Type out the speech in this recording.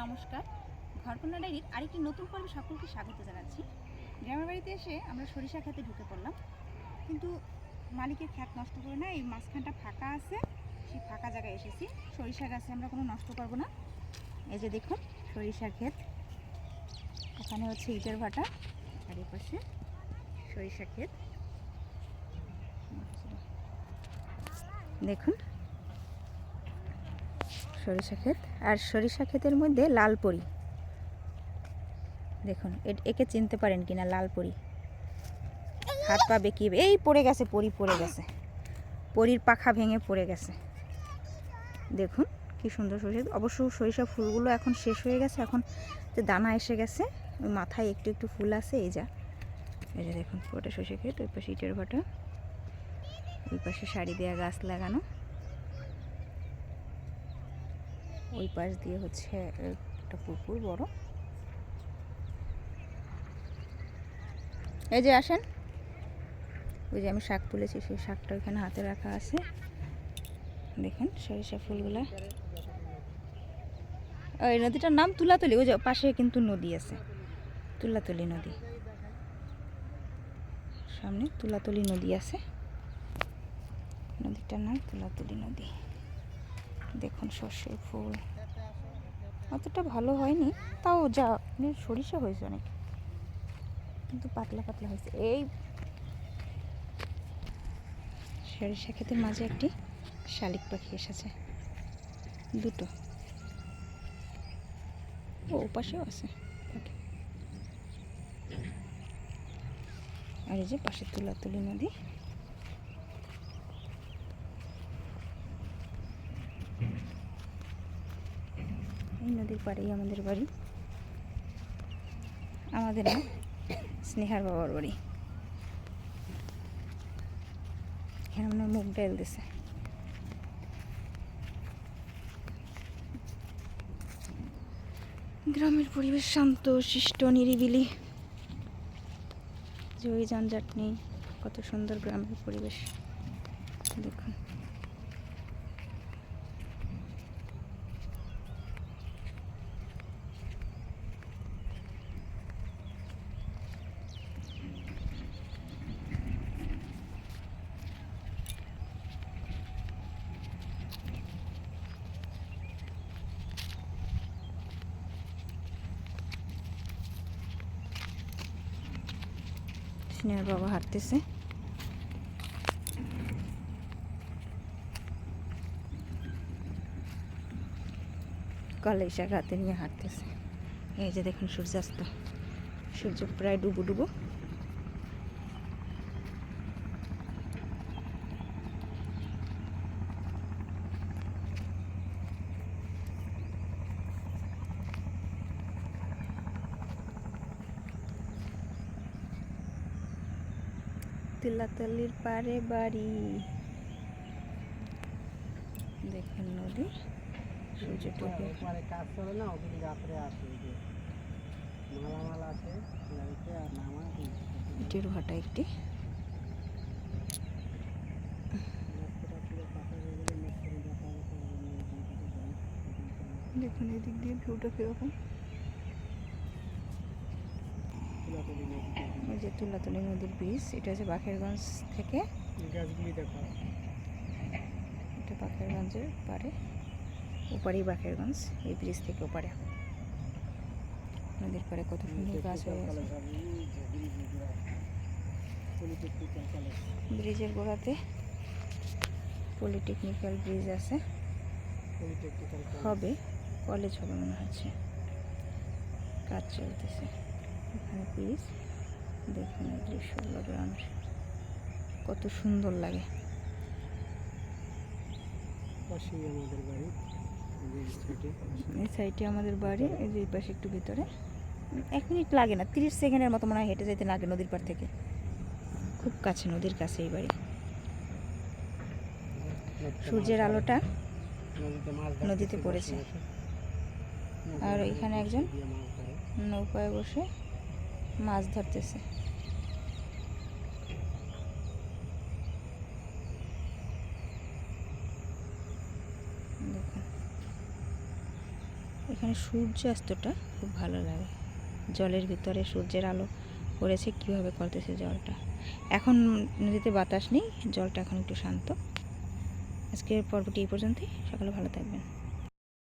নমস্কার, ঘরকন্যা ডায়েরির আরেকটি নতুন পর্বে সকলকে স্বাগত জানাচ্ছি। গ্রামের বাড়িতে এসে আমরা সরিষা খেতে ঢুকে পড়লাম, কিন্তু মালিকের ক্ষেত নষ্ট করে না, এই মাঝখানটা ফাঁকা আছে, সেই ফাঁকা জায়গায় এসেছি। সরিষা গাছে আমরা কোনো নষ্ট করবো না। এই যে দেখুন সরিষার ক্ষেত, ওখানে হচ্ছে ইটের ভাটা, আর এই পাশে সরিষা ক্ষেত। দেখুন সরিষা ক্ষেত, আর সরিষা ক্ষেতের মধ্যে লাল পরি, দেখুন একে চিনতে পারেন কিনা? লাল পরি, হাত পা বেঁকিয়ে এই পড়ে গেছে, পরি পড়ে গেছে, পরির পাখা ভেঙে পড়ে গেছে। দেখুন কি সুন্দর সরিষা। অবশ্য সরিষা ফুলগুলো এখন শেষ হয়ে গেছে, এখন দানা এসে গেছে, ওই মাথায় একটু একটু ফুল আছে। এই যে দেখুন পুরোটা সরিষা ক্ষেত, ওই পাশে ইটের ভাটা, ওই পাশে সারি দেওয়া গাছ লাগানো, ওই পাশ দিয়ে হচ্ছে একটা পুকুর বড়। এই যে আসেন, ওই যে আমি শাক তুলেছি, সেই শাকটা ওইখানে হাতে রাখা আছে। দেখেন সরিষা ফুলগুলা। ওই নদীটার নাম তুলাতলি, ওই যে পাশে কিন্তু নদী আছে, তুলাতলি নদী, সামনে তুলাতলি নদী আছে, নদীটার নাম তুলাতলি নদী। দেখুন সর্ষের ফুল অতটা ভালো হয়নি, তাও যা সরিষা হয়েছে অনেক, কিন্তু পাতলা পাতলা হয়েছে। এই সরিষা ক্ষেতের মাঝে একটি শালিক পাখি এসেছে, দুটো, ও পাশেও আছে। আর এই যে পাশে তুলাতলি নদী। এই নদীর পাড়েই আমাদের বাড়ি, আমাদের না, স্নেহার বাবার বাড়ি। এখানে মুখ ডাল দিছে। গ্রামের পরিবেশ শান্ত শিষ্ট নিরিবিলি, জয়ী যানজট নেই, কত সুন্দর গ্রামের পরিবেশ। দেখুন স্নেহার বাবা হাঁটতেছে, কলাই শাক হাতে নিয়ে হাঁটতেছে। এই যে দেখুন সূর্যাস্ত, সূর্য প্রায় ডুবো ডুবো। তুলাতলির পারে বাড়ি, দেখুন নদী, সূর্য ডুবে। কাজ করে না, ওদিকে রাত্রে আসে, মালামাল আছে ইটের ভাটা একটি। দেখুন এদিক দিয়ে ভিউটা কিরকম। ওই যে তুলাতলি নদীর ব্রিজ, এটা হচ্ছে বাকেরগঞ্জ থেকে, গাছগুলি দেখো, এটা বাকেরগঞ্জের পারে, ওপারেই বাকেরগঞ্জ, এই ব্রিজ থেকে ওপারে নদীর পারে কত সুন্দর গাছ হয়ে গেছে। ব্রিজের গোড়াতে পলিটেকনিক্যাল ব্রিজ আছে, হবে কলেজ হবে মনে হচ্ছে, কাজ চলতেছে। এখানে ব্রিজ, দেখুন এই দৃশ্যগুলো গ্রামের কত সুন্দর লাগে। আমাদের বাড়ি, এই সাইডে আমাদের বাড়ি, এই যে পাশে একটু ভিতরে 1 মিনিট লাগে না, 30 সেকেন্ডের মতো মনে হয় হেঁটে যেতে লাগে নদীর পাড় থেকে, খুব কাছে, নদীর কাছে এই বাড়ি। সূর্যের আলোটা নদীতে পড়েছে, আর এখানে একজন নৌকায় বসে মাছ ধরতেছে। দেখুন এখানে সূর্যাস্তটা খুব ভালো লাগে, জলের ভিতরে সূর্যের আলো পড়েছে কীভাবে করতেছে জলটা। এখন নদীতে বাতাস নেই, জলটা এখন একটু শান্ত। আজকের পর্বটি এই পর্যন্তই, সকালে ভালো থাকবেন।